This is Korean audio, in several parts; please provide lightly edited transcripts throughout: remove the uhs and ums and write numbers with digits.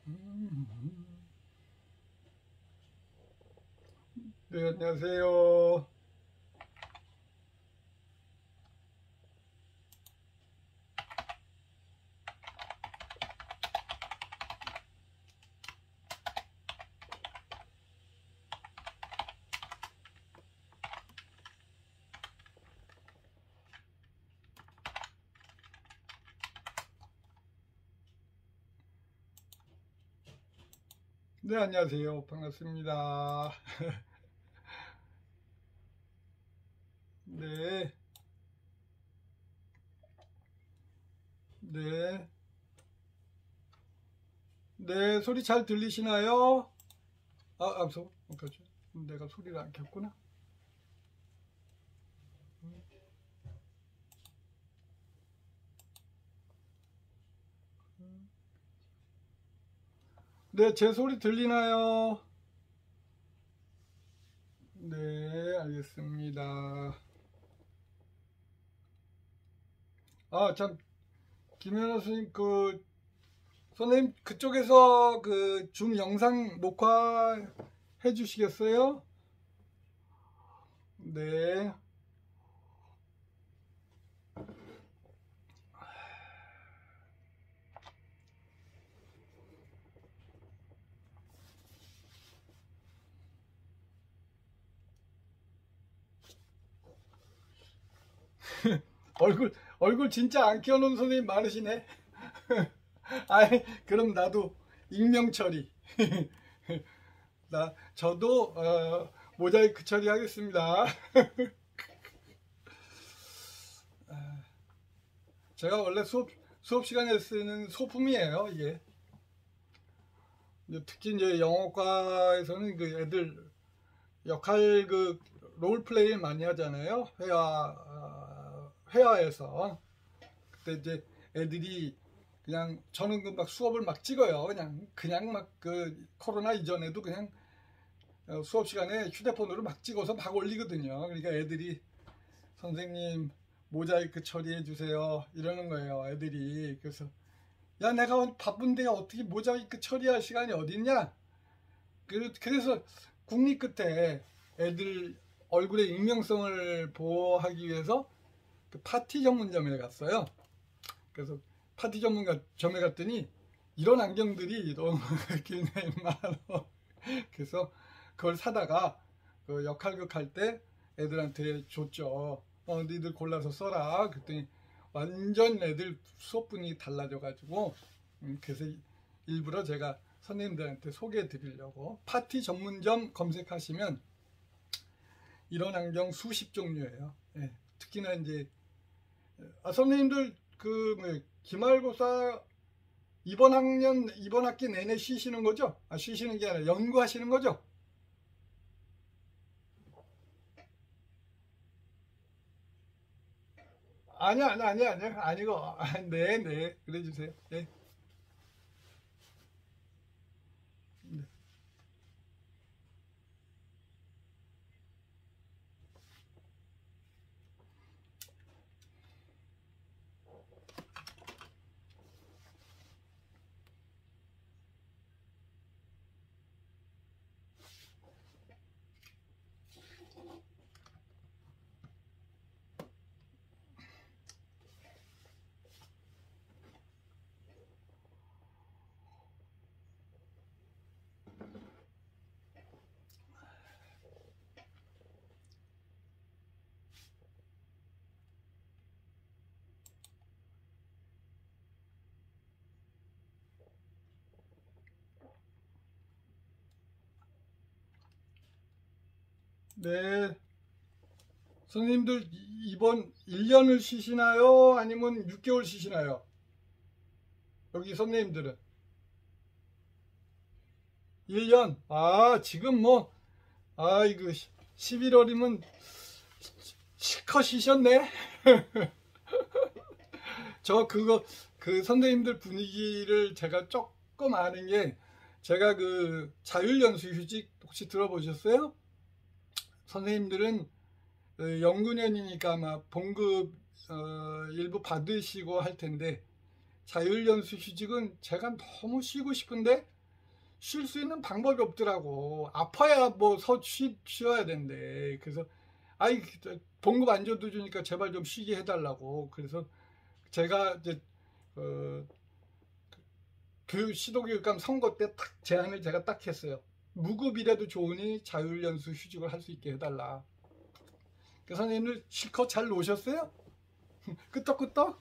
네, 안녕하세요. 네, 안녕하세요. 반갑습니다. 네, 네, 네, 소리 잘 들리시나요? 그렇죠. 내가 소리를 안 켰구나. 네, 제 소리 들리나요? 네, 알겠습니다. 참, 김연아 선생님, 선생님, 그쪽에서 줌 영상 녹화해 주시겠어요? 네. 얼굴 진짜 안 켜놓은 선생님 많으시네. 아이, 그럼 나도 익명 처리. 저도 모자이크 처리하겠습니다. 제가 원래 수업 시간에 쓰는 소품이에요, 이게. 특히 이제 영어과에서는 애들 역할 롤플레이를 많이 하잖아요. 회화에서. 그때 이제 애들이 그냥 저는 막 수업을 막 찍어요. 그냥 막 코로나 이전에도 그냥 수업 시간에 휴대폰으로 막 찍어서 막 올리거든요. 그러니까 애들이 선생님 모자이크 처리해 주세요 이러는 거예요. 애들이. 그래서 야, 내가 바쁜데 어떻게 모자이크 처리할 시간이 어딨냐? 그래서 국리 끝에 애들 얼굴의 익명성을 보호하기 위해서 파티 전문점에 갔어요. 그래서 파티 전문점에 갔더니 이런 안경들이 너무 굉장히 많아. 그래서 그걸 사다가 역할극 할 때 애들한테 줬죠. 니들 골라서 써라. 그랬더니 완전 애들 수업 분위기 달라져가지고 그래서 일부러 제가 선생님들한테 소개해 드리려고 파티 전문점 검색하시면 이런 안경 수십 종류예요. 예, 특히나 이제 선생님들 기말고사 이번 학기 내내 쉬시는 거죠? 쉬시는 게 아니라 연구하시는 거죠? 아니야. 아니고. 네. 그래 주세요. 네. 네. 네. 선생님들 이번 1년을 쉬시나요? 아니면 6개월 쉬시나요? 여기 선생님들은 1년. 지금 이거 11월이면 실컷 쉬셨네. 선생님들 분위기를 제가 조금 아는 게, 제가 자율연수휴직 혹시 들어보셨어요? 선생님들은 연구년이니까 아마 봉급 일부 받으시고 할 텐데, 자율연수휴직은 제가 너무 쉬고 싶은데 쉴 수 있는 방법이 없더라고. 아파야 뭐 쉬어야 된대. 그래서 아이 봉급 안 줘도 주니까 제발 좀 쉬게 해달라고. 그래서 제가 이제 시도교육감 선거 때 딱 제안을 제가 딱 했어요. 무급이라도 좋으니 자율연수 휴직을 할 수 있게 해달라. 그 선생님들 실컷 잘 노셨어요? 끄떡끄떡?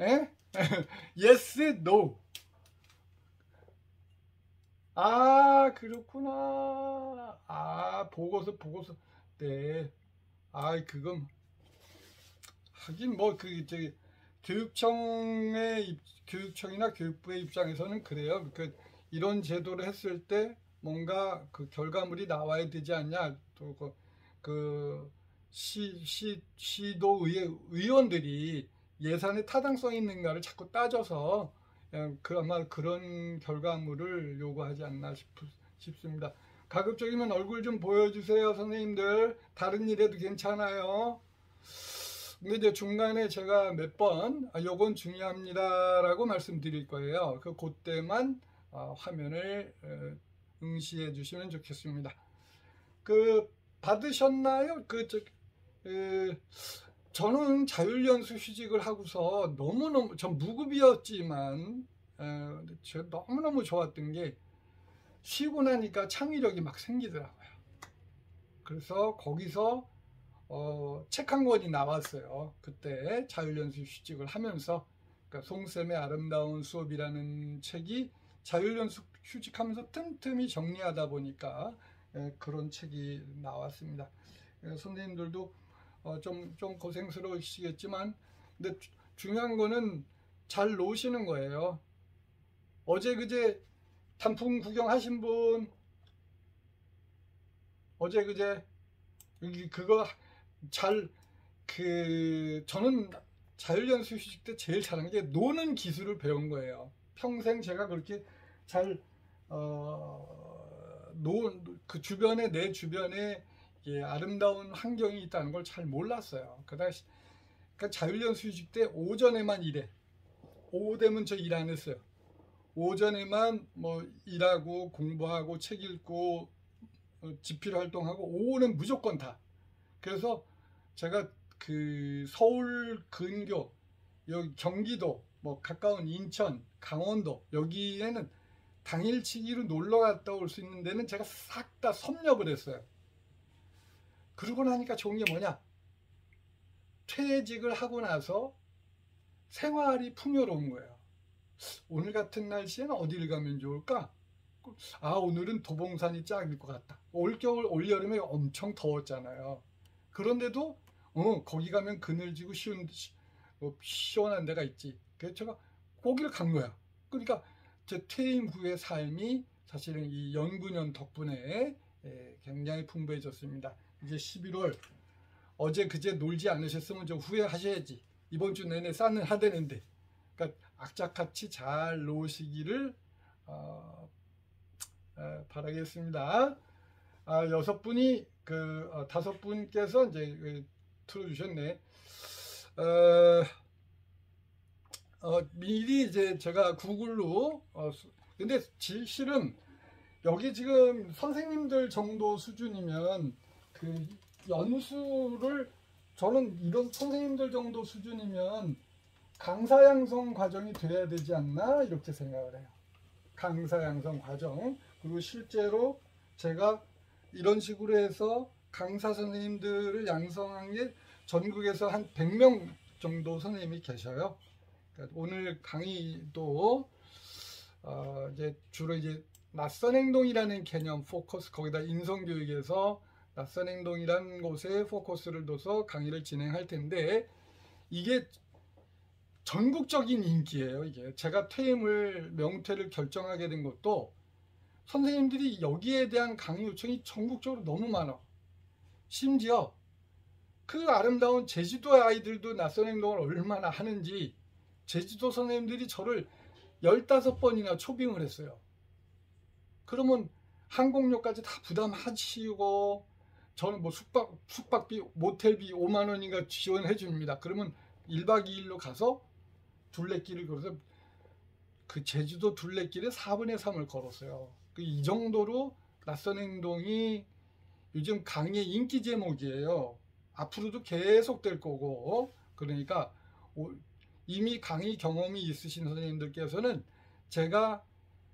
에? yes, no. 아, 그렇구나. 아, 보고서. 네. 아, 그건 하긴 뭐 저기 교육청이나 교육부의 입장에서는 그래요. 이런 제도를 했을 때 뭔가 그 결과물이 나와야 되지 않냐. 또 시도의회 의원들이 예산의 타당성이 있는가를 자꾸 따져서 아마 그런 결과물을 요구하지 않나 싶습니다. 가급적이면 얼굴 좀 보여주세요, 선생님들. 다른 일에도 괜찮아요. 근데 이제 중간에 제가 몇 번 요건 중요합니다라고 말씀드릴 거예요. 그때만 화면을 응시해 주시면 좋겠습니다. 받으셨나요? 저는 자율연수 휴직을 하고서 너무너무 전 무급이었지만 제가 너무너무 좋았던 게 쉬고 나니까 창의력이 막 생기더라고요. 그래서 거기서 책 한 권이 나왔어요. 그때 자율연수 휴직을 하면서 그러니까 송쌤의 아름다운 수업이라는 책이 자율연수 휴직하면서 틈틈이 정리하다 보니까 그런 책이 나왔습니다. 선생님들도 좀 고생스러우시겠지만 근데 중요한 거는 잘 노시는 거예요. 어제 그제 단풍 구경하신 분 어제 그제 그거 저는 자율연수 휴직 때 제일 잘한 게 노는 기술을 배운 거예요. 평생 제가 그렇게 잘 그 주변에 내 주변에 아름다운 환경이 있다는 걸 잘 몰랐어요. 그러니까 자율연수 휴직 때 오전에만 일해. 오후 되면 저 일 안 했어요. 오전에만 뭐 일하고 공부하고 책 읽고 집필 활동하고 오후는 무조건 다. 그래서 제가 서울 근교 여기 경기도 뭐 가까운 인천 강원도 여기에는 당일치기로 놀러 갔다 올 수 있는 데는 제가 싹 다 섭렵을 했어요. 그러고 나니까 좋은 게 뭐냐, 퇴직을 하고 나서 생활이 풍요로운 거예요. 오늘 같은 날씨에는 어디를 가면 좋을까? 오늘은 도봉산이 짝일 것 같다. 올겨울 올여름에 엄청 더웠잖아요. 그런데도 거기 가면 그늘지고 시원한 데가 있지. 그래서 제가 거기를 간 거야. 그러니까 제 퇴임 후의 삶이 사실은 이 연구년 덕분에 굉장히 풍부해졌습니다. 이제 11월 어제 그제 놀지 않으셨으면 좀 후회하셔야지. 이번 주 내내 싸는 하되는데. 그러니까 악착같이 잘 노시기를 바라겠습니다. 6분이 5분께서 이제 틀어주셨네. 미리 이제 제가 구글로 근데 실은 여기 지금 선생님들 정도 수준이면 연수를 저는 이런 선생님들 정도 수준이면 강사 양성 과정이 돼야 되지 않나 이렇게 생각을 해요. 강사 양성 과정. 그리고 실제로 제가 이런 식으로 해서 강사 선생님들을 양성한 게 전국에서 한 100명 정도 선생님이 계셔요. 그러니까 오늘 강의도 이제 주로 이제 낯선 행동이라는 개념 포커스, 거기다 인성교육에서 낯선 행동이라는 곳에 포커스를 둬서 강의를 진행할 텐데 이게 전국적인 인기예요. 이게 제가 명퇴를 결정하게 된 것도 선생님들이 여기에 대한 강의 요청이 전국적으로 너무 많아. 심지어 그 아름다운 제주도 아이들도 낯선 행동을 얼마나 하는지 제주도 선생님들이 저를 15번이나 초빙을 했어요. 그러면 항공료까지 다 부담하시고 저는 뭐 숙박비 모텔비 5만 원인가 지원해 줍니다. 그러면 1박 2일로 가서 둘레길을 걸어서 그 제주도 둘레길에 4분의 3을 걸었어요. 이 정도로 낯선 행동이 요즘 강의 인기 제목이에요. 앞으로도 계속 될 거고, 그러니까 이미 강의 경험이 있으신 선생님들께서는 제가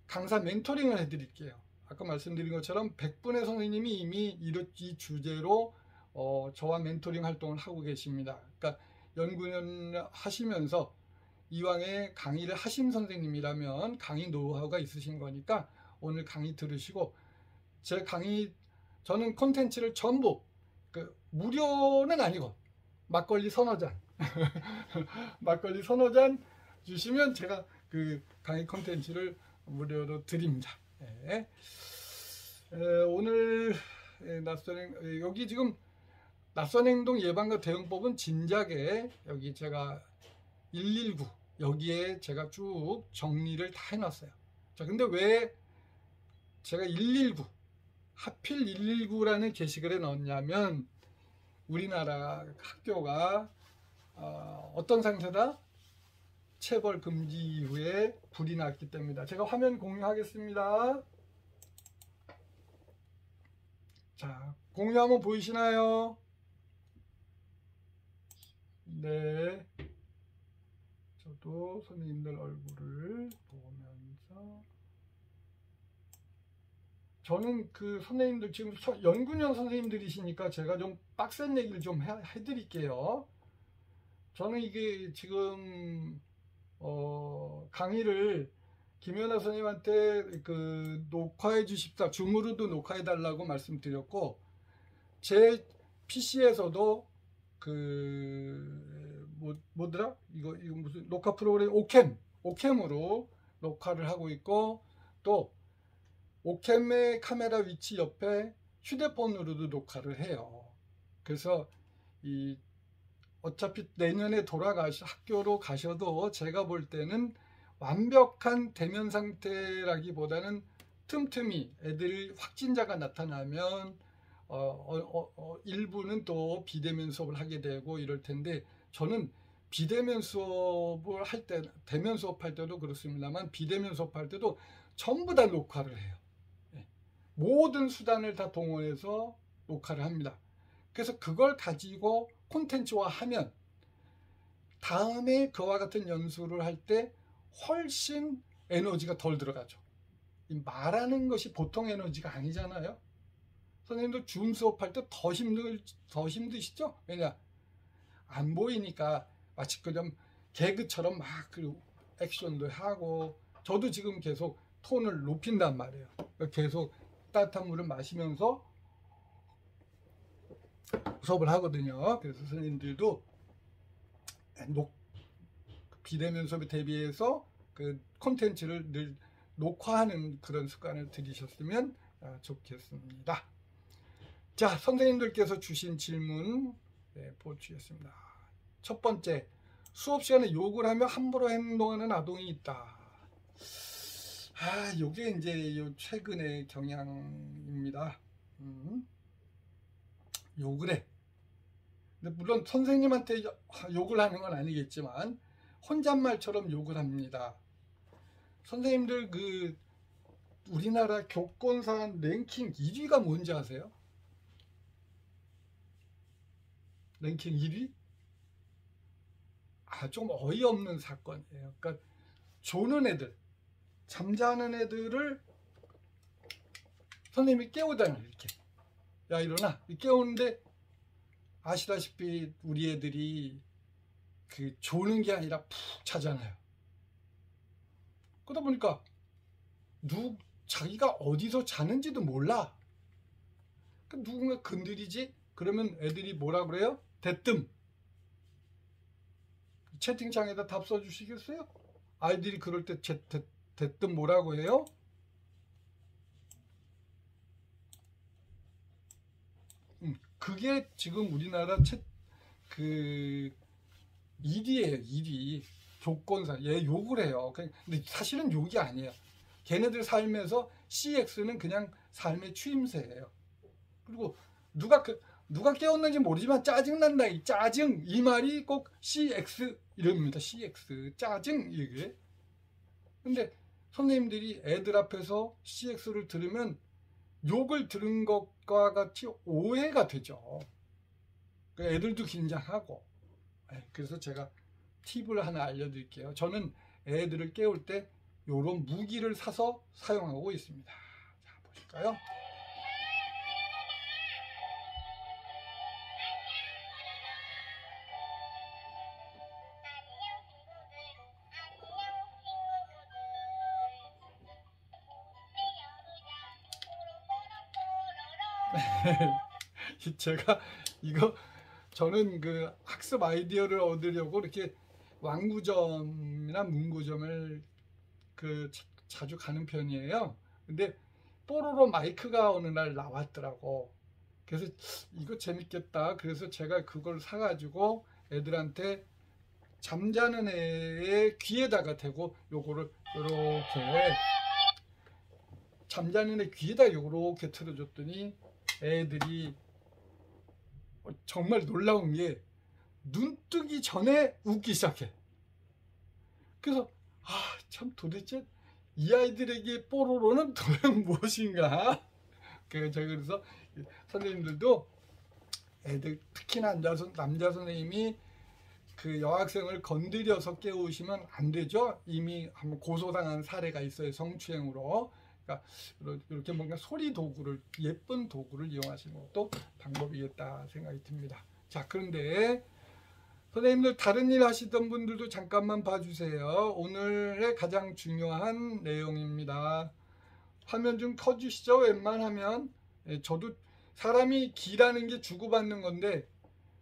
강사 멘토링을 해드릴게요. 아까 말씀드린 것처럼 100분의 선생님이 이미 이 주제로 저와 멘토링 활동을 하고 계십니다. 그러니까 연구년 하시면서 이왕에 강의를 하신 선생님이라면 강의 노하우가 있으신 거니까 오늘 강의 들으시고, 제 강의, 저는 콘텐츠를 전부 무료는 아니고 막걸리 서너 잔 막걸리 서너 잔 주시면 제가 그 강의 콘텐츠를 무료로 드립니다. 네. 오늘 여기 지금 낯선 행동 예방과 대응법은 진작에 여기 제가 119 여기에 제가 쭉 정리를 다 해놨어요. 자, 근데 왜 제가 119 하필 119라는 게시글에 넣었냐면, 우리나라 학교가 어떤 상태다? 체벌 금지 이후에 불이 났기 때문이다. 제가 화면 공유하겠습니다. 자, 공유 한번 보이시나요? 네. 저도 선생님들 얼굴을 보면서, 저는 그 선생님들 지금 연구년 선생님들이시니까 제가 좀 빡센 얘기를 좀 해드릴게요. 저는 이게 지금 강의를 김연아 선생님한테 그 녹화해 주십사, 줌으로도 녹화해 달라고 말씀드렸고, 제 PC에서도 뭐더라? 이거 무슨 녹화 프로그램 오캠으로 녹화를 하고 있고, 또 오캠의 카메라 위치 옆에 휴대폰으로도 녹화를 해요. 그래서 어차피 내년에 학교로 가셔도 제가 볼 때는 완벽한 대면 상태라기보다는 틈틈이 애들 확진자가 나타나면 일부는 또 비대면 수업을 하게 되고 이럴 텐데, 저는 비대면 수업을 할 때, 대면 수업할 때도 그렇습니다만 비대면 수업할 때도 전부 다 녹화를 해요. 모든 수단을 다 동원해서 녹화를 합니다. 그래서 그걸 가지고 콘텐츠화하면 다음에 그와 같은 연수를 할 때 훨씬 에너지가 덜 들어가죠. 말하는 것이 보통 에너지가 아니잖아요. 선생님도 줌 수업할 때 더 힘드시죠? 왜냐? 안 보이니까 마치 그냥 개그처럼 막 액션도 하고, 저도 지금 계속 톤을 높인단 말이에요. 계속 따뜻한 물을 마시면서 수업을 하거든요. 그래서 선생님들도 비대면 수업에 대비해서 그 콘텐츠를 늘 녹화하는 그런 습관을 들이셨으면 좋겠습니다. 자, 선생님들께서 주신 질문 보충했습니다. 첫 번째, 수업 시간에 욕을 하며 함부로 행동하는 아동이 있다. 요게 이제 최근의 경향입니다. 욕을 해. 근데 물론 선생님한테 욕을 하는 건 아니겠지만 혼잣말처럼 욕을 합니다. 선생님들 우리나라 교권사 랭킹 1위가 뭔지 아세요? 랭킹 1위? 좀 어이없는 사건이에요. 그러니까 조는 애들, 잠자는 애들을 선생님이 깨우잖아요. 이렇게, 야 일어나, 깨우는데 아시다시피 우리 애들이 조는 게 아니라 푹 자잖아요. 그러다 보니까 자기가 어디서 자는지도 몰라. 누군가 건드리지? 그러면 애들이 뭐라 그래요? 대뜸. 채팅창에다 답 써주시겠어요? 아이들이 그럴 때 대뜸 뭐라고 해요? 그게 지금 우리나라 1위예요. 1위. 교권사. 얘 욕을 해요. 근데 사실은 욕이 아니에요. 걔네들 삶에서 CX는 그냥 삶의 추임새예요. 그리고 누가 깨웠는지 모르지만 짜증난다. 이 말이 꼭 CX 이럽니다. CX. 짜증, 이게. 근데 선생님들이 애들 앞에서 CX를 들으면 욕을 들은 것과 같이 오해가 되죠. 애들도 긴장하고. 그래서 제가 팁을 하나 알려드릴게요. 저는 애들을 깨울 때 이런 무기를 사서 사용하고 있습니다. 자, 보실까요? 제가 이거 저는 그 학습 아이디어를 얻으려고 이렇게 왕구점이나 문구점을 자주 가는 편이에요. 근데 뽀로로 마이크가 어느 날 나왔더라고. 그래서 이거 재밌겠다. 그래서 제가 그걸 사가지고 애들한테 잠자는 애의 귀에다가 대고 요거를 요렇게 잠자는 애 귀에다 요렇게 틀어줬더니 애들이 정말 놀라운 게 눈 뜨기 전에 웃기 시작해. 그래서 참 도대체 이 아이들에게 뽀로로는 도대체 무엇인가? 그래서 선생님들도 애들 특히나 남자 선생님이 그 여학생을 건드려서 깨우시면 안 되죠. 이미 한번 고소당한 사례가 있어요. 성추행으로. 그러니까 이렇게 뭔가 소리 도구를, 예쁜 도구를 이용하시는 것도 방법이겠다 생각이 듭니다. 자, 그런데 선생님들 다른 일 하시던 분들도 잠깐만 봐주세요. 오늘의 가장 중요한 내용입니다. 화면 좀 켜주시죠. 웬만하면. 저도 사람이 기라는 게 주고받는 건데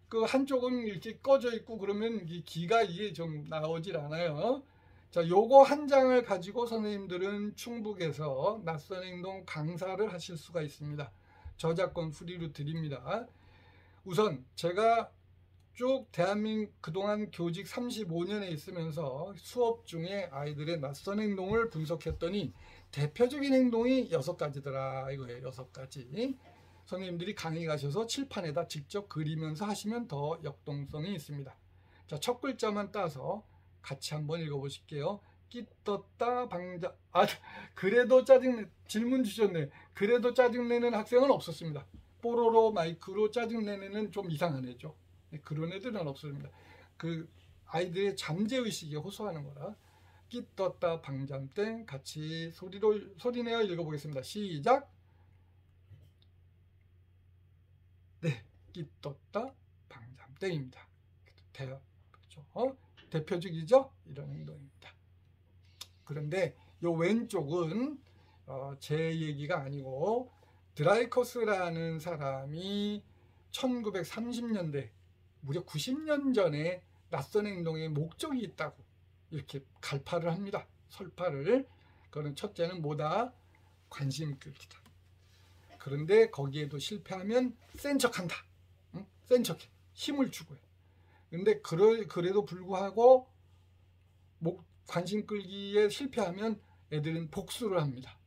그 한쪽은 이렇게 꺼져 있고 그러면 이 기가 이게 좀 나오질 않아요. 자, 요거 한 장을 가지고 선생님들은 충북에서 낯선 행동 강사를 하실 수가 있습니다. 저작권 프리로 드립니다. 우선 제가 쭉 대한민국 그동안 교직 35년에 있으면서 수업 중에 아이들의 낯선 행동을 분석했더니 대표적인 행동이 6가지더라 이거예요. 6가지. 선생님들이 강의 가셔서 칠판에다 직접 그리면서 하시면 더 역동성이 있습니다. 자, 첫 글자만 따서 같이 한번 읽어보실게요. 끼떴다 방자. 그래도 짜증내. 질문 주셨네. 그래도 짜증내는 학생은 없었습니다. 뽀로로 마이크로 짜증내는 좀 이상한 애죠. 그런 애들은 없습니다. 그 아이들의 잠재의식에 호소하는 거라. 끼떴다 방잠땡. 같이 소리내어 읽어보겠습니다. 시작. 네, 끼떴다 방잠땡입니다. 그렇죠? 대표적이죠? 이런 행동입니다. 그런데 요 왼쪽은 제 얘기가 아니고 드라이커스라는 사람이 1930년대 무려 90년 전에 낯선 행동에 목적이 있다고 이렇게 갈파를 합니다. 설파를. 그거는 첫째는 뭐다? 관심 끌기다. 그런데 거기에도 실패하면 센 척한다. 응? 센 척해. 힘을 주고 해. 근데 그래도 불구하고 관심 끌기에 실패하면 애들은 복수를 합니다.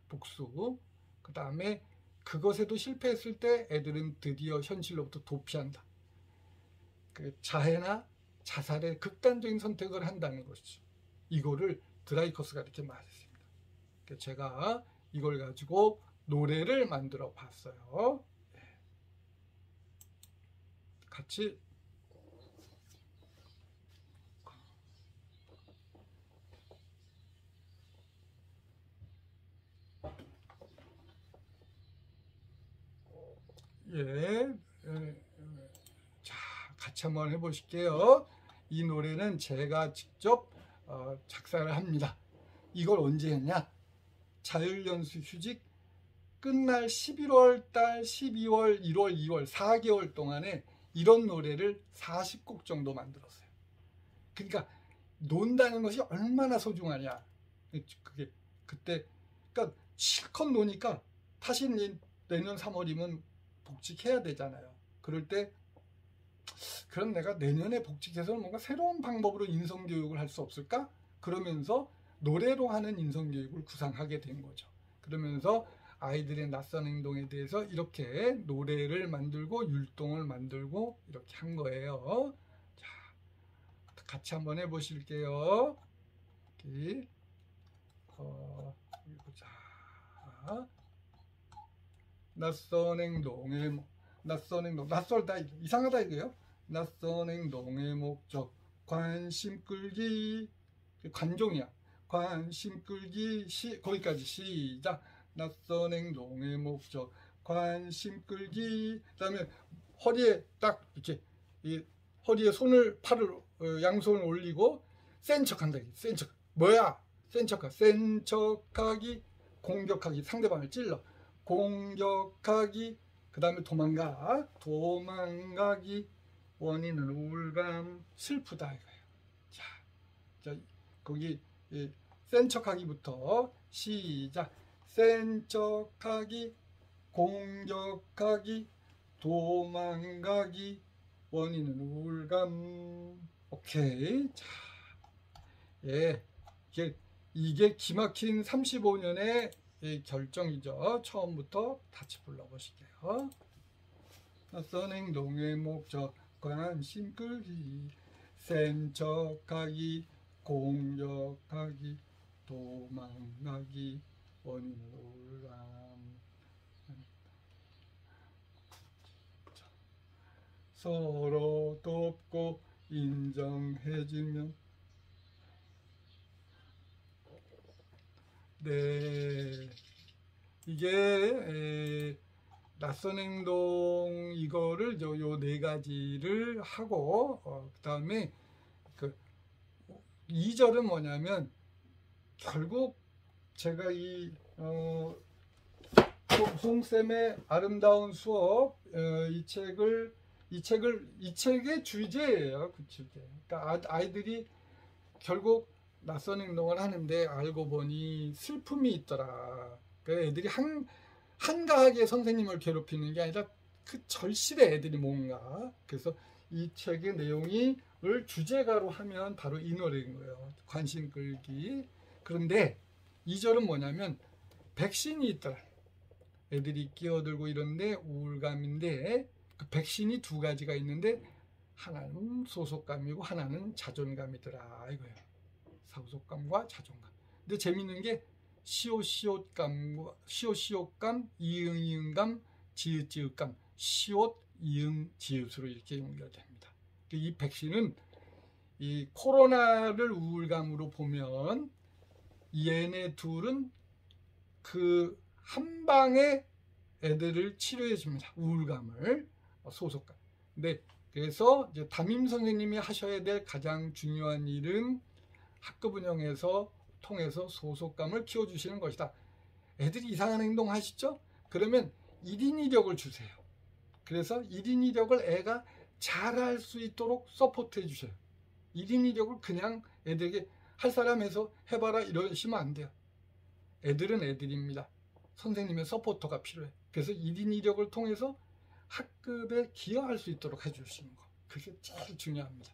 복수. 그 다음에 그것에도 실패했을 때 애들은 드디어 현실로부터 도피한다. 그 자해나 자살의 극단적인 선택을 한다는 것이죠. 이거를 드라이커스가 이렇게 말했습니다. 제가 이걸 가지고 노래를 만들어 봤어요. 같이 자, 같이 한번 해보실게요. 이 노래는 제가 직접 작사를 합니다. 이걸 언제 했냐? 자율연수 휴직 끝날 11월 달, 12월, 1월, 2월 4개월 동안에 이런 노래를 40곡 정도 만들었어요. 그러니까 논다는 것이 얼마나 소중하냐. 그게 그때 그러니까 실컷 노니까 다시 내년 3월이면 복직해야 되잖아요. 그럴 때 그럼 내가 내년에 복직해서 뭔가 새로운 방법으로 인성교육을 할 수 없을까? 그러면서 노래로 하는 인성교육을 구상하게 된 거죠. 그러면서 아이들의 낯선 행동에 대해서 이렇게 노래를 만들고 율동을 만들고 이렇게 한 거예요. 자, 같이 한번 해보실게요. 여기 낯선 행동의 낯선 행동, 낯설다, 이상하다 이거요. 낯선 행동의 목적 관심 끌기, 관종이야. 관심 끌기, 거기까지 시작. 낯선 행동의 목적 관심 끌기. 그다음에 허리에 딱 이렇게 허리에 손을, 팔을, 양손을 올리고 센 척한다. 센 척. 뭐야? 센 척하. 센 척하기, 공격하기, 상대방을 찔러. 공격하기, 그 다음에 도망가. 도망가기, 원인은 우울감, 슬프다 이거예요. 자, 거기 센 척하기부터 시작. 센 척하기, 공격하기, 도망가기, 원인은 우울감. 오케이. 자, 예, 이게 기막힌 35년의 결정이죠. 처음부터 같이 불러보실게요. 낯선 행동의 목적 관심 끌기, 센 척하기, 공격하기, 도망가기, 원인은 우울감. 서로 돕고 인정해주면, 네, 이게 낯선 행동 이거를 요 네 가지를 하고, 그 다음에 그 2절은 뭐냐면, 결국 제가 홍쌤의 아름다운 수업, 이 책의 주제예요. 그 주제. 그러니까 아이들이 결국 낯선 행동을 하는데 알고 보니 슬픔이 있더라. 그러니까 애들이 한가하게 선생님을 괴롭히는 게 아니라 그 절실해, 애들이 뭔가. 그래서 이 책의 내용을 주제가로 하면 바로 이 노래인 거예요. 관심 끌기. 그런데 2절은 뭐냐면 백신이 있더라. 애들이 끼어들고 이런데 우울감인데, 그 백신이 두 가지가 있는데 하나는 소속감이고 하나는 자존감이더라 이거예요. 소속감과 자존감. 근데 재밌는 게 시옷감, 이응이응감, 지읒지읒감, 시옷, 이응, 지읒으로 이렇게 연결됩니다. 이 백신은 이 코로나를 우울감으로 보면 얘네 둘은 그 한 방에 애들을 치료해 줍니다. 우울감을, 소속감. 근데 그래서 이제 담임 선생님이 하셔야 될 가장 중요한 일은 학급 운영에서 통해서 소속감을 키워주시는 것이다. 애들이 이상한 행동 하시죠? 그러면 1인 2력을 주세요. 그래서 1인 2력을 애가 잘할 수 있도록 서포트 해주셔요. 1인 2력을 그냥 애들에게 할 사람 해서 해봐라 이러시면 안 돼요. 애들은 애들입니다. 선생님의 서포터가 필요해. 그래서 1인 2력을 통해서 학급에 기여할 수 있도록 해주시는 거. 그게 제일 중요합니다.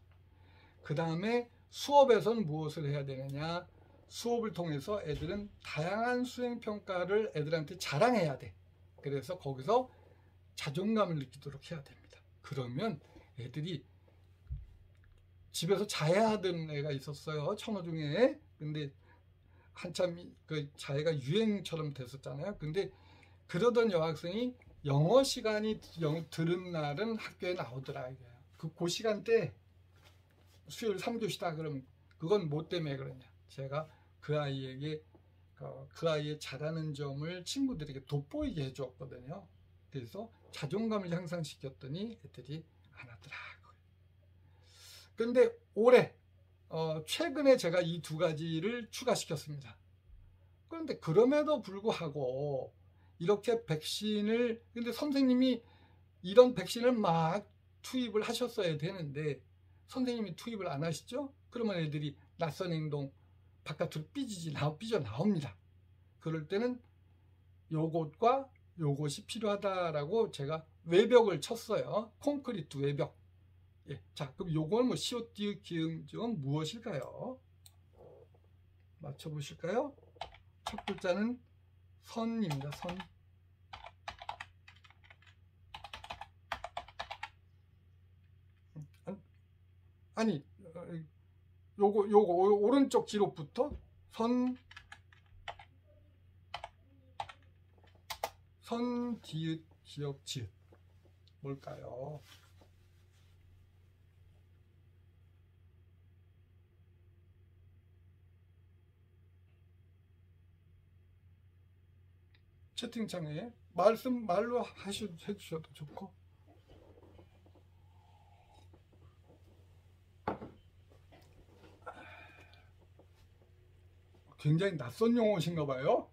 그 다음에 수업에서는 무엇을 해야 되느냐. 수업을 통해서 애들은 다양한 수행평가를 애들한테 자랑해야 돼. 그래서 거기서 자존감을 느끼도록 해야 됩니다. 그러면 애들이 집에서 자야 하던 애가 있었어요. 천호 중에. 근데 한참 그 자해가 유행처럼 됐었잖아요. 근데 그러던 여학생이 영어 시간이 들은 날은 학교에 나오더라. 그 시간대 수요일 3교시다 그러면 그건 뭐 때문에 그러냐. 제가 그 아이에게 그 아이의 잘하는 점을 친구들에게 돋보이게 해주었거든요. 그래서 자존감을 향상시켰더니 애들이 안 하더라. 그런데 올해 최근에 제가 이 두 가지를 추가시켰습니다. 그런데 그럼에도 불구하고 이렇게 백신을, 근데 선생님이 이런 백신을 막 투입을 하셨어야 되는데 선생님이 투입을 안 하시죠? 그러면 애들이 낯선 행동 바깥으로 삐져 나옵니다. 그럴 때는 요것과 요것이 필요하다라고 제가 외벽을 쳤어요. 콘크리트 외벽. 예. 자, 그럼 요걸 뭐 시옷, 디귿, 기응은 무엇일까요? 맞춰보실까요? 첫 글자는 선입니다. 선. 아니, 요거 오른쪽 기록부터 선, 디귿, 지역, 지읒. 뭘까요? 채팅창에 말로 해주셔도 좋고. 굉장히 낯선 용어신가 봐요.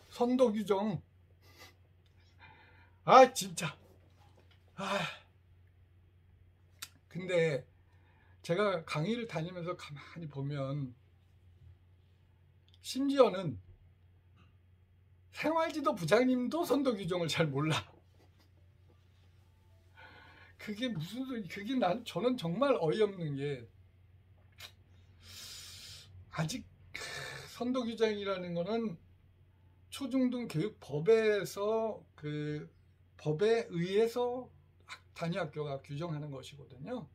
선도 규정. 아, 진짜. 근데 제가 강의를 다니면서 가만히 보면 심지어는 생활지도 부장님도 선도 규정을 잘 몰라. 그게 무슨 소리? 그게 저는 정말 어이없는 게, 아직 선도 규정이라는 거는 초중등 교육법에서 법에 의해서 단위학교가 규정하는 것이거든요.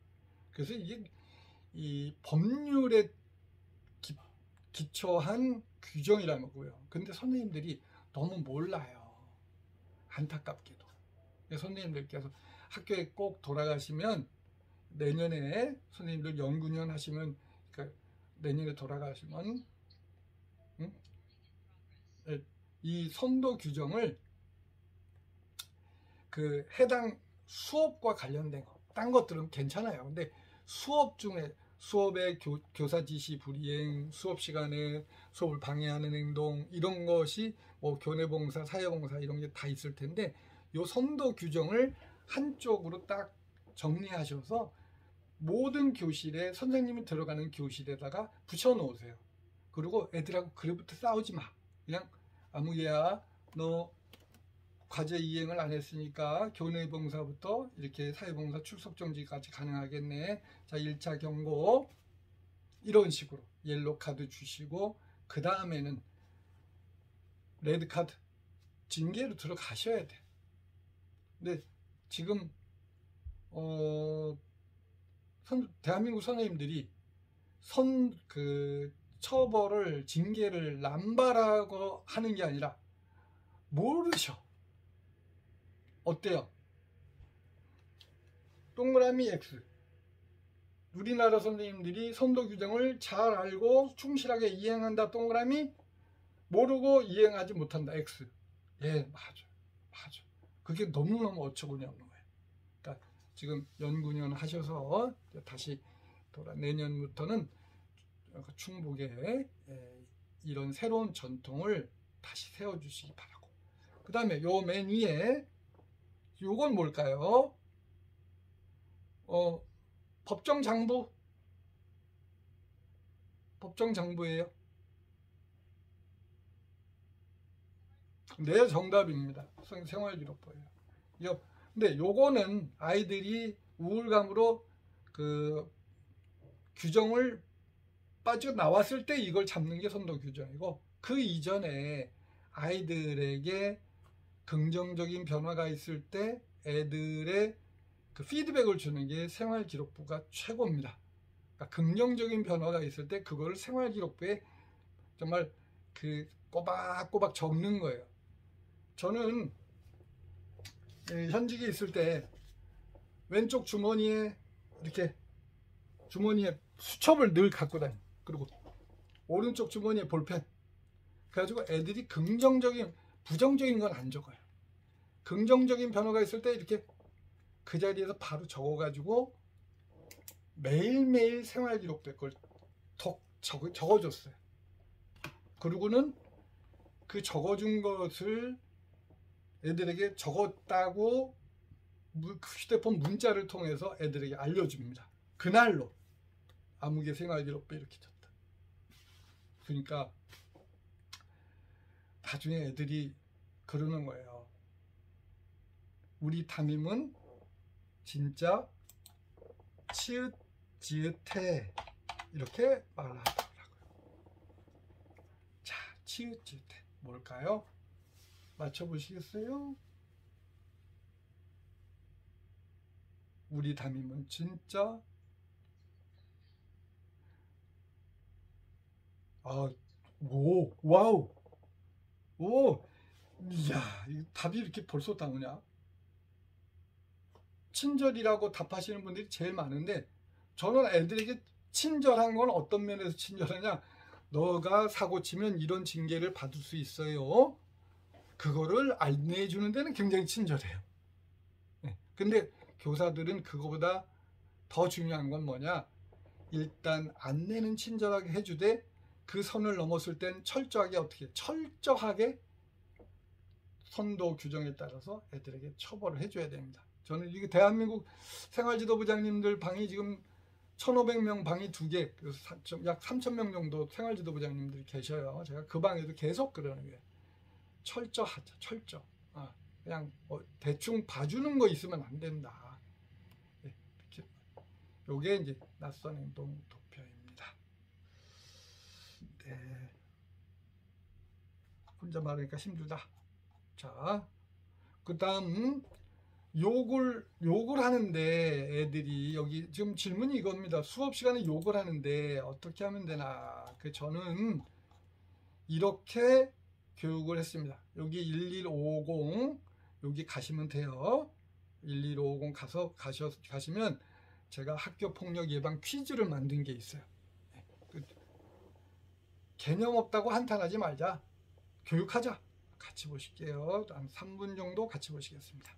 그래서 이게 이 법률에 기초한 규정이라는 거고요. 근데 선생님들이 너무 몰라요. 안타깝게도. 선생님들께서 학교에 꼭 돌아가시면, 내년에 선생님들 연구년 하시면, 그러니까 내년에 돌아가시면 이 선도 규정을 해당 수업과 관련된 거, 딴 것들은 괜찮아요. 근데 수업 중에, 수업의 교사 지시 불이행, 수업 시간에 수업을 방해하는 행동, 이런 것이 뭐 교내봉사, 사회봉사 이런 게 다 있을 텐데, 요 선도 규정을 한쪽으로 딱 정리하셔서 모든 교실에, 선생님이 들어가는 교실에다가 붙여 놓으세요. 그리고 애들하고 그래부터 싸우지 마. 그냥 아무개야, 너 과제 이행을 안 했으니까 교내봉사부터 이렇게 사회봉사 출석 정지까지 가능하겠네. 자, 1차 경고. 이런 식으로 옐로 카드 주시고, 그 다음에는 레드 카드, 징계로 들어가셔야 돼. 근데 지금 대한민국 선생님들이 처벌을, 징계를 남발하고 하는 게 아니라 모르셔. 어때요? 동그라미 X. 우리나라 선생님들이 선도 규정을 잘 알고 충실하게 이행한다. 동그라미. 모르고 이행하지 못한다. X. 예, 맞아. 그게 너무너무 어처구니 없는 거예요. 그러니까 지금 연구년 하셔서 다시 내년부터는 충북에 이런 새로운 전통을 다시 세워주시기 바라고. 그 다음에 요 맨 위에 요건 뭘까요? 법정장부예요. 네, 정답입니다. 생활기록부예요. 근데 요거는 아이들이 우울감으로 규정을 빠져나왔을 때 이걸 잡는 게 선도 규정이고, 그 이전에 아이들에게 긍정적인 변화가 있을 때 애들의 피드백을 주는 게 생활기록부가 최고입니다. 그러니까 긍정적인 변화가 있을 때 그걸 생활기록부에 정말 꼬박꼬박 적는 거예요. 저는 현직에 있을 때 왼쪽 주머니에 수첩을 늘 갖고 다녀요. 그리고 오른쪽 주머니에 볼펜. 그래가지고 애들이 부정적인 건 안 적어요. 긍정적인 변화가 있을 때 이렇게 그 자리에서 바로 적어가지고 매일매일 생활기록부에 그걸 적어줬어요. 그리고는 그 적어준 것을 애들에게 적었다고 휴대폰 문자를 통해서 애들에게 알려줍니다. 그날로 아무개 생활기록부에 이렇게 줬다. 그러니까 나중에 애들이 그러는 거예요. 우리 담임은 진짜 치읓, 지읒해, 이렇게 말하더라고요. 자, 치읓, 지읒해 뭘까요? 맞춰보시겠어요? 우리 담임은 진짜 와우. 오, 이야, 이 답이 이렇게 벌써 나오냐? 친절이라고 답하시는 분들이 제일 많은데, 저는 애들에게 친절한 건 어떤 면에서 친절하냐? 너가 사고 치면 이런 징계를 받을 수 있어요. 그거를 안내해 주는 데는 굉장히 친절해요. 네. 근데 교사들은 그거보다 더 중요한 건 뭐냐? 일단 안내는 친절하게 해주되 그 선을 넘었을 땐 철저하게 어떻게? 철저하게 선도 규정에 따라서 애들에게 처벌을 해줘야 됩니다. 저는 이게 대한민국 생활지도부장님들 방이 지금 1,500명 방이 2개, 약 3,000명 정도 생활지도부장님들이 계셔요. 제가 그 방에도 계속 그러는 거예요. 철저하자, 철저. 그냥 대충 봐주는 거 있으면 안 된다. 네, 이렇게. 요게 이제 낯선 행동 도표입니다. 네. 혼자 말하니까 힘들다. 자, 그 다음 욕을 하는데 애들이 여기 지금 질문이 이겁니다. 수업 시간에 욕을 하는데 어떻게 하면 되나? 저는 이렇게 교육을 했습니다. 여기 11550 여기 가시면 돼요. 11550 가시면 제가 학교 폭력 예방 퀴즈를 만든 게 있어요. 개념 없다고 한탄하지 말자. 교육하자. 같이 보실게요. 한 3분 정도 같이 보시겠습니다.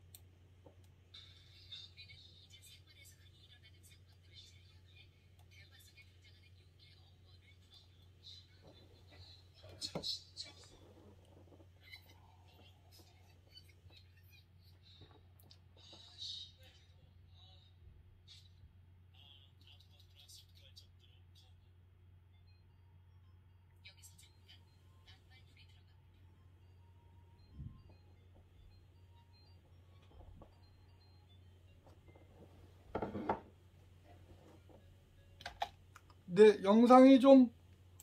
네, 영상이 좀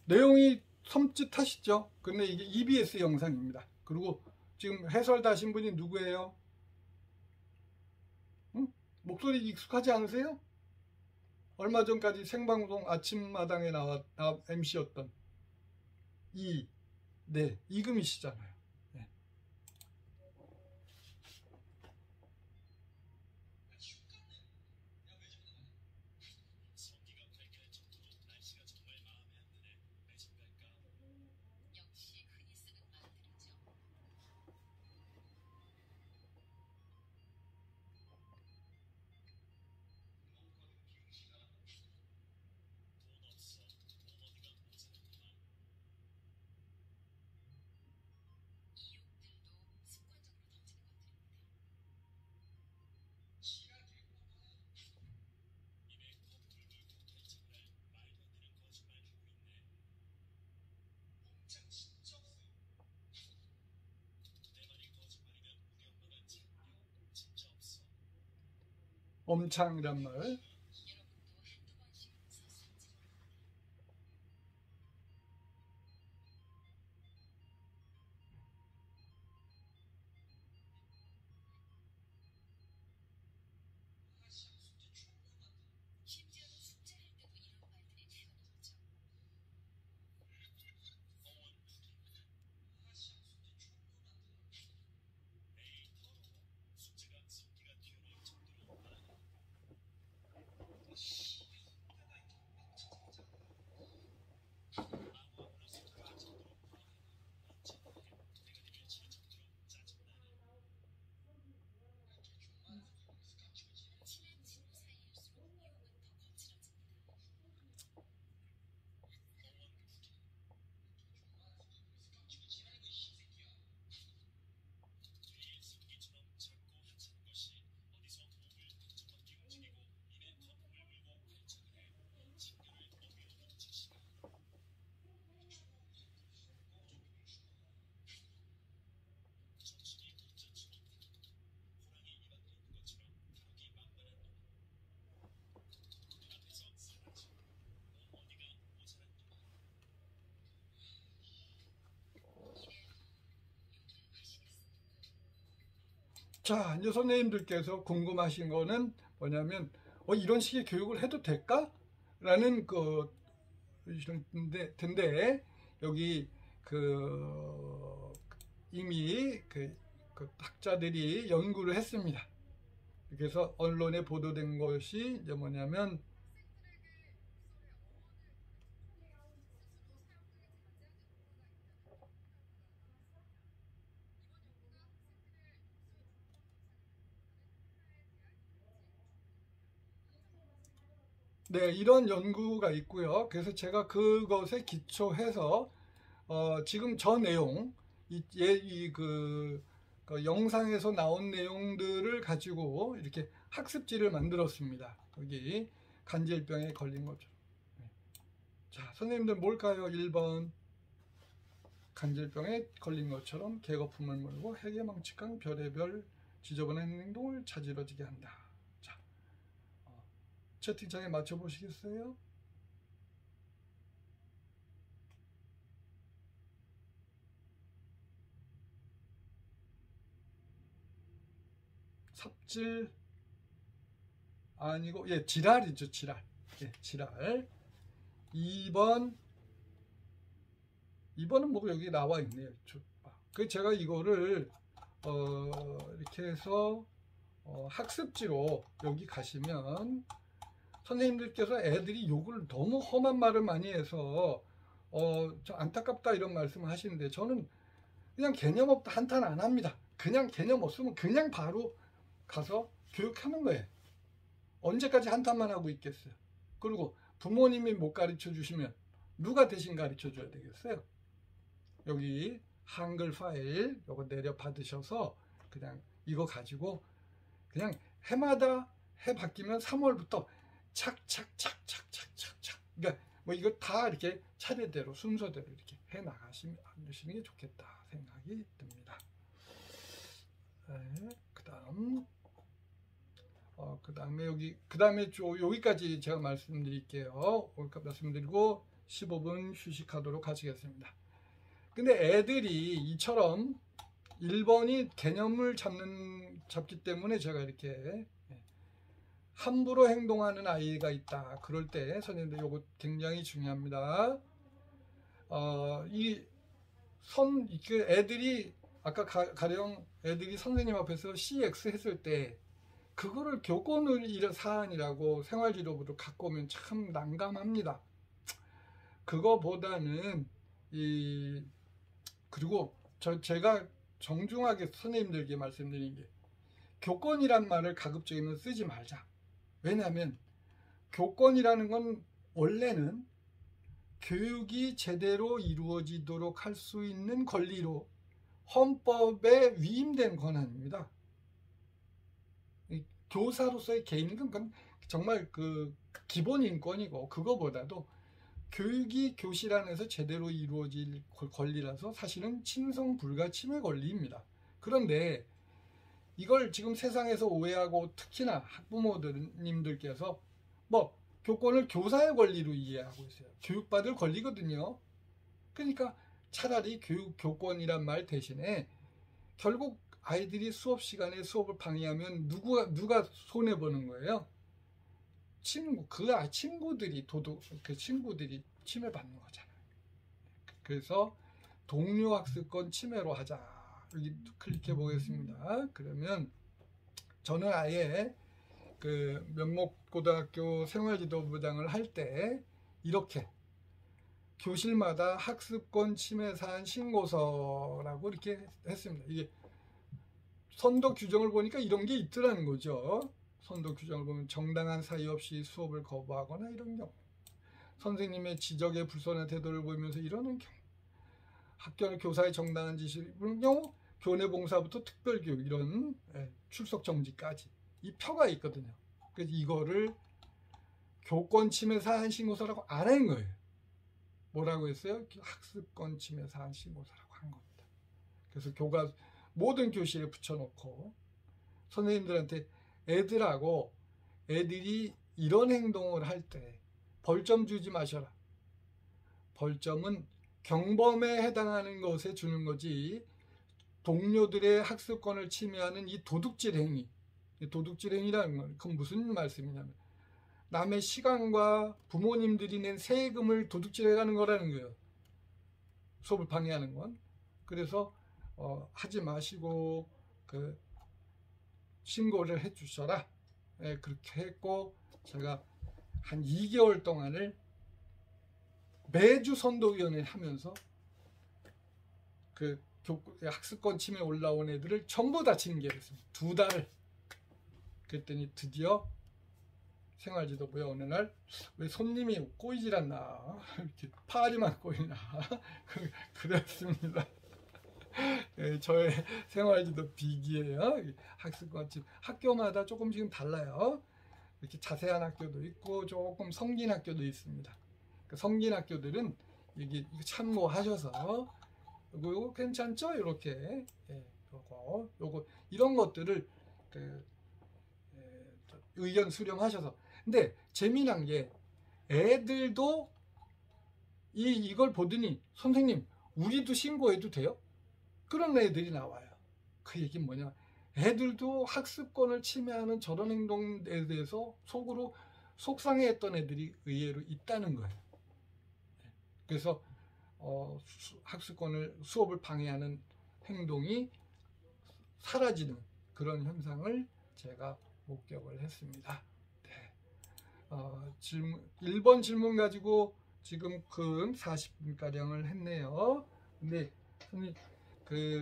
내용이 섬찟하시죠? 근데 이게 EBS 영상입니다. 그리고 지금 해설 다신 분이 누구예요? 응? 목소리 익숙하지 않으세요? 얼마 전까지 생방송 아침마당에 나와 MC였던 네, 이금희시잖아요. 네. 엄창이란 말. 자, 이제 선생님들께서 궁금하신 거는 뭐냐면, 이런 식의 교육을 해도 될까? 라는 텐데, 여기 이미 그 학자들이 연구를 했습니다. 그래서 언론에 보도된 것이 이제 뭐냐면 네, 이런 연구가 있고요. 그래서 제가 그것에 기초해서 지금 저 내용, 그 영상에서 나온 내용들을 가지고 이렇게 학습지를 만들었습니다. 여기 간질병에 걸린 거죠. 자, 선생님들 뭘까요? 1번. 간질병에 걸린 것처럼 개거품을 물고 핵에 망측한 별의별 지저분한 행동을 저지러지게 한다. 자, 채팅창에 맞춰보시겠어요? 삽질 아니고, 예, 지랄이죠, 지랄. 예, 지랄. 2번은 뭐 여기 나와 있네요. 그 제가 이거를 이렇게 해서 학습지로 여기 가시면 선생님들께서 애들이 욕을 너무 험한 말을 많이 해서 좀 안타깝다 이런 말씀을 하시는데 저는 그냥 개념 없다 한탄 안 합니다. 그냥 개념 없으면 그냥 바로 가서 교육하는 거예요. 언제까지 한탄만 하고 있겠어요. 그리고 부모님이 못 가르쳐 주시면 누가 대신 가르쳐 줘야 되겠어요. 여기 한글 파일 요거 내려 받으셔서 그냥 이거 가지고 그냥 해마다 해 바뀌면 3월부터 착착착착착착착 그러니까 뭐 이거 다 이렇게 차례대로 순서대로 이렇게 해 나가시는 게 좋겠다 생각이 듭니다. 네, 그다음에 여기까지 제가 말씀드릴게요. 말씀드리고 15분 휴식하도록 하시겠습니다. 근데 애들이 이처럼 1번이 개념을 잡기 때문에 제가 이렇게 함부로 행동하는 아이가 있다. 그럴 때 선생님들 요거 굉장히 중요합니다. 애들이 아까 가령 애들이 선생님 앞에서 CX 했을 때 그거를 교권의 사안이라고 생활지도부로 갖고 오면 참 난감합니다. 그거보다는 그리고 제가 정중하게 선생님들께 말씀드린 게 교권이란 말을 가급적이면 쓰지 말자. 왜냐하면 교권이라는 건 원래는 교육이 제대로 이루어지도록 할 수 있는 권리로 헌법에 위임된 권한입니다. 교사로서의 개인은 정말 그 기본 인권이고 그거보다도 교육이 교실 안에서 제대로 이루어질 권리라서 사실은 침성 불가침의 권리입니다. 그런데 이걸 지금 세상에서 오해하고 특히나 학부모님들께서 뭐 교권을 교사의 권리로 이해하고 있어요. 교육받을 권리거든요. 그러니까 차라리 교권이란 말 대신에 결국 아이들이 수업 시간에 수업을 방해하면 누가 손해 보는 거예요? 친구들이 침해받는 거잖아요. 그래서 동료 학습권 침해로 하자. 여기 클릭해 보겠습니다. 그러면 저는 아예 그 명목고등학교 생활지도부장을 할 때 이렇게 교실마다 학습권 침해 사안 신고서라고 이렇게 했습니다. 이게 선도 규정을 보니까 이런 게 있더라는 거죠. 선도 규정을 보면 정당한 사유 없이 수업을 거부하거나 이런 경우, 선생님의 지적에 불손한 태도를 보이면서 이러는 경우, 학교 교사의 정당한 지시를 이런 경우, 교내 봉사부터 특별교육 이런 출석 정지까지 이 표가 있거든요. 그래서 이거를 교권 침해 사안 신고서라고 안 한 거예요. 뭐라고 했어요? 학습권 침해 사안 신고서라고 한 겁니다. 그래서 모든 교실에 붙여놓고 선생님들한테 애들이 이런 행동을 할 때 벌점 주지 마셔라. 벌점은 경범에 해당하는 것에 주는 거지 동료들의 학습권을 침해하는 이 도둑질 행위라는 건 그건 무슨 말씀이냐면 남의 시간과 부모님들이 낸 세금을 도둑질해가는 거라는 거예요. 수업을 방해하는 건. 그래서 하지 마시고 그 신고를 해 주셔라. 예, 그렇게 했고 제가 한 2개월 동안을 매주 선도위원회 하면서 그 학습권 침해 올라온 애들을 전부 다 징계했습니다. 2달을. 그랬더니 드디어 생활지도부에 어느 날 왜 손님이 꼬이질 않나, 이렇게 파리만 꼬이나 그랬습니다. 예, 저의 생활지도 비기예요. 학습권 침해 학교마다 조금씩은 달라요. 이렇게 자세한 학교도 있고 조금 성긴 학교도 있습니다. 그 성긴 학교들은 이거 참고하셔서 요거 괜찮죠? 이렇게 요거 이런 것들을 의견 수렴하셔서. 근데 재미난 게 애들도 이걸 보더니 선생님 우리도 신고해도 돼요? 그런 애들이 나와요. 그 얘기는 뭐냐, 애들도 학습권을 침해하는 저런 행동에 대해서 속으로 속상해했던 애들이 의외로 있다는 거예요. 그래서 학습권을, 수업을 방해하는 행동이 사라지는 그런 현상을 제가 목격을 했습니다. 네. 1번 질문 가지고 지금 근 40분가량을 했네요. 근데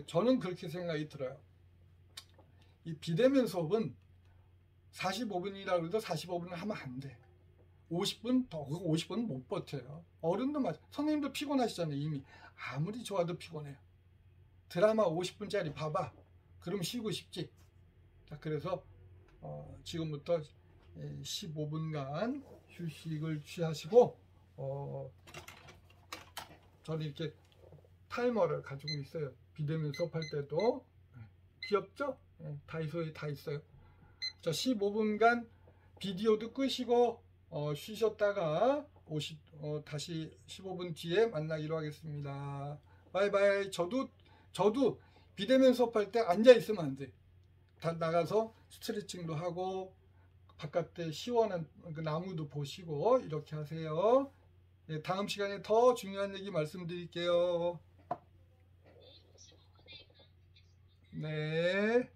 저는 그렇게 생각이 들어요. 이 비대면 수업은 45분이라고 해도 45분을 하면 안 돼. 50분 더, 50분은 못 버텨요. 어른도 선생님도 피곤하시잖아요. 이미 아무리 좋아도 피곤해요. 드라마 50분짜리 봐봐. 그럼 쉬고 싶지. 자, 그래서 지금부터 15분간 휴식을 취하시고, 저는 이렇게 타이머를 가지고 있어요. 비대면 수업할 때도. 귀엽죠? 다이소에 다 있어요. 자, 15분간 비디오도 끄시고 쉬셨다가 다시 15분 뒤에 만나기로 하겠습니다. 바이바이. 저도 비대면 수업할 때 앉아 있으면 안 돼. 다 나가서 스트레칭도 하고 바깥에 시원한 그 나무도 보시고 이렇게 하세요. 네, 다음 시간에 더 중요한 얘기 말씀드릴게요. 네.